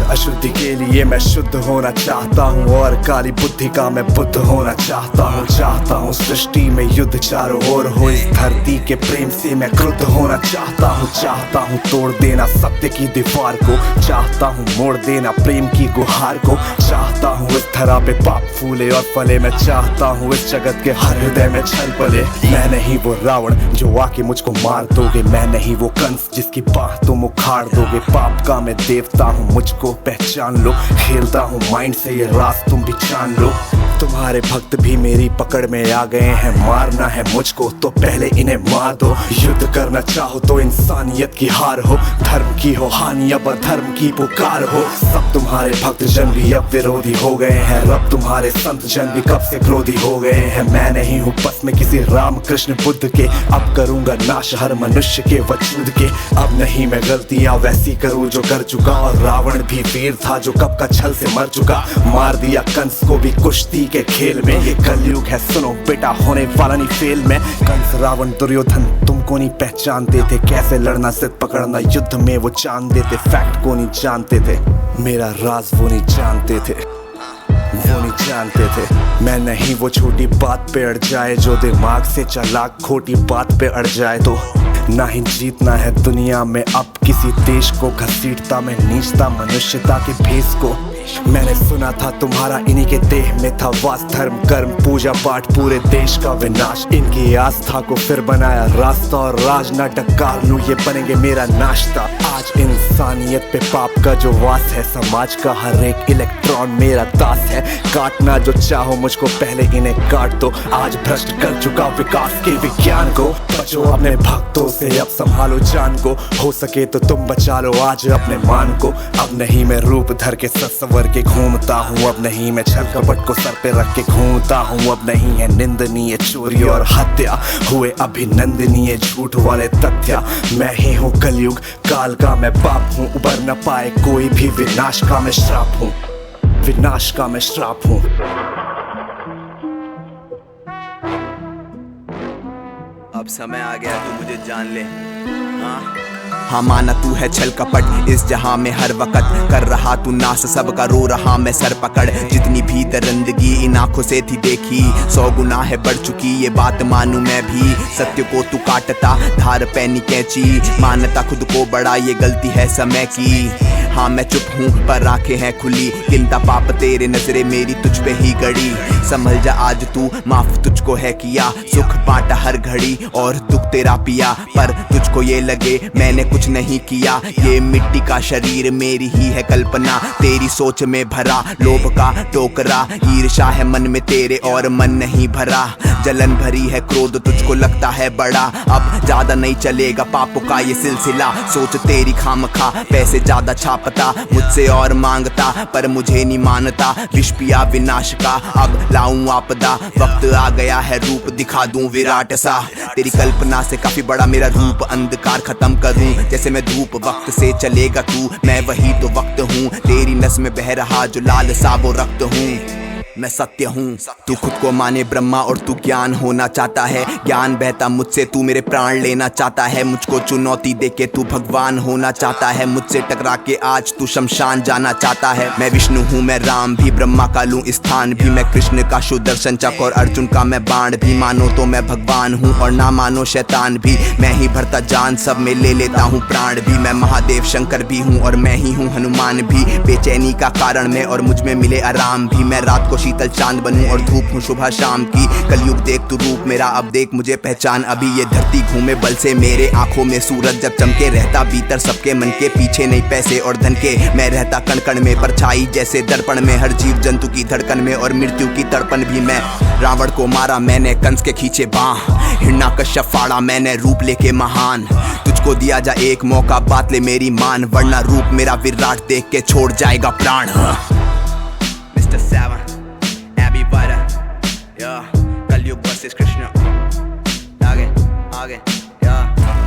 अशुद्धि के लिए मैं शुद्ध होना चाहता हूँ और काली बुद्धि का मैं बुद्ध होना चाहता हूँ सृष्टि में युद्ध चारों ओर हो, इस धरती के प्रेम से मैं क्रुद्ध होना चाहता हूँ तोड़ देना सत्य की दीवार को, चाहता हूँ मोड़ देना प्रेम की गुहार को, चाहता हूँ इस धरा पे पाप फूले और फले, मैं चाहता हूँ इस जगत के हर हृदय में छल पले। मैं नहीं वो रावण जो आके मुझको मार दोगे, मैं नहीं वो कंस जिसकी बाह तुम उखाड़ दोगे। पाप का मैं देवता हूँ, मुझको पहचान लो, खेलता हूँ माइंड से ये राज तुम भी जान लो। तुम्हारे भक्त भी मेरी पकड़ में आ गए हैं, मारना है मुझको तो पहले इन्हें मार दो। युद्ध करना चाहो तो इंसानियत की हार हो, धर्म की हो हानि अब अधर्म की पुकार हो। सब तुम्हारे भक्त जन भी अब विरोधी हो गए हैं, रब तुम्हारे संत जन भी कब से क्रोधी हो गए हैं। मैं नहीं हूँ बस में किसी राम कृष्ण बुद्ध के, अब करूंगा नाश हर मनुष्य के वजूद के। अब नहीं मैं गलतियां वैसी करूँ जो कर चुका, और रावण भी वीर था जो कब का छल से मर चुका। मार दिया कंस को भी कुश्ती के खेल में, ये कलयुग है सुनो बेटा होने वाला नहीं फेल में। कंस रावण दुर्योधन तुमको नहीं पहचानते थे, कैसे लड़ना सिर पकड़ना युद्ध में वो जानते थे। फैक्ट को नहीं जानते थे, मेरा राज वो नहीं जानते थे, वो नहीं जानते थे। मैं नहीं वो छोटी बात पे अड़ जाए जो दिमाग से चालाक खोटी बात पे अड़ जाए। तो ना ही जीतना है दुनिया में अब किसी देश को, घसीटता मैं नीचता मनुष्यता के भेष को। मैंने सुना था तुम्हारा इन्हीं के देह में था वास, धर्म कर्म पूजा पाठ पूरे देश का विनाश। इनकी आस्था को फिर बनाया रास्ता, और राज ना डकार लूं ये बनेंगे मेरा नाश्ता। आज इंसानियत पे पाप का जो वास है, समाज का हर एक इलेक्ट्रॉन मेरा दास है। काटना जो चाहो मुझको पहले इन्हें काट दो, आज भ्रष्ट कर चुका विकास के विज्ञान को। बचो अपने भक्तों से अब संभालो जान को, हो सके तो तुम बचा लो आज अपने मान को। अब नहीं मैं रूप धर के ससवर के घूमता हूँ, अब नहीं मैं छल कपट को सर पे रख के घूमता हूँ। अब नहीं है निंदनीय चोरी और हत्या, हुए अभिनंदनीय झूठ वाले तथ्य। मैं ही हूँ कलयुग काल का मैं बाप हूँ, उबर न पाए कोई भी विनाश का मैं श्राप हूँ, विनाश का मैं श्राप हूँ। अब समय आ गया तू मुझे जान ले। हाँ माना तू है छल कपट इस जहां में हर वक्त, कर रहा तू नाश सबका रो रहा मैं सर पकड़। जितनी भी दरिंदगी इन आंखों से थी देखी, 100 गुना है बढ़ चुकी ये बात मानू मैं भी। सत्य को तू काटता धार पैनी कैंची, मानता खुद को बड़ा ये गलती है समय की। हाँ मैं चुप हूँ पर आंखें हैं खुली, गिनता पाप तेरे नजरे मेरी तुझ पे ही गड़ी। संभल जा आज तू माफ तुझको है किया, सुख बांटा हर घड़ी और दुख तेरा पिया। पर तुझको ये लगे मैंने कुछ नहीं किया, ये मिट्टी का शरीर मेरी ही है कल्पना। तेरी सोच में भरा लोभ का टोकरा, ईर्ष्या है मन में तेरे और मन नहीं भरा। जलन भरी है क्रोध तुझको लगता है बड़ा, अब ज्यादा नहीं चलेगा पापों का ये सिलसिला। सोच तेरी खामखा पैसे ज्यादा छापता, मुझसे और मांगता पर मुझे नहीं मानता। विष पिया विनाश का अब लाऊं आपदा, वक्त आ गया है रूप दिखा दूं विराट सा। तेरी कल्पना से काफी बड़ा मेरा रूप, अंधकार खत्म करूं जैसे मैं धूप। वक्त से चलेगा तू मैं वही तो वक्त हूँ, तेरी नस में बह रहा जो लाल सा वो रक्त हूँ। मैं सत्य हूँ तू खुद को माने ब्रह्मा और तू ज्ञान होना चाहता है। ज्ञान बहता मुझसे तू मेरे प्राण लेना चाहता है, मुझको चुनौती देके तू भगवान होना चाहता है। मुझसे टकरा के आज तू शमशान जाना चाहता है। मैं विष्णु हूँ मैं राम भी, ब्रह्मा का लूं स्थान भी। मैं कृष्ण का सुदर्शन चक्र और अर्जुन का मैं बाण भी। मानो तो मैं भगवान हूँ और ना मानो शैतान भी, मैं ही भरता जान सब में ले लेता हूँ प्राण भी। मैं महादेव शंकर भी हूँ और मैं ही हूँ हनुमान भी, बेचैनी का कारण मैं और मुझ में मिले आराम भी। मैं रात को शीतल चांद बनूं और धूप हूँ सुबह शाम की। कलयुग देख तू रूप मेरा अब देख मुझे पहचान अभी। ये धरती घूमे बल से मेरे आंखों में सूरज जब चमके, रहता भीतर सबके मन के पीछे नहीं पैसे और धन के। मैं रहता कण कण में परछाई जैसे दर्पण में, हर जीव जंतु की धड़कन में और मृत्यु की तड़पन भी। मैं रावण को मारा मैंने कंस के खींचे बाह, हिरण्यकश्यप फाड़ा मैंने रूप लेके महान। तुझको दिया जा एक मौका बात ले मेरी मान, वरना रूप मेरा विराट देख के छोड़ जाएगा प्राण। मिस्टर 7 कलयुग वर्सेस कृष्ण आगे। आगे या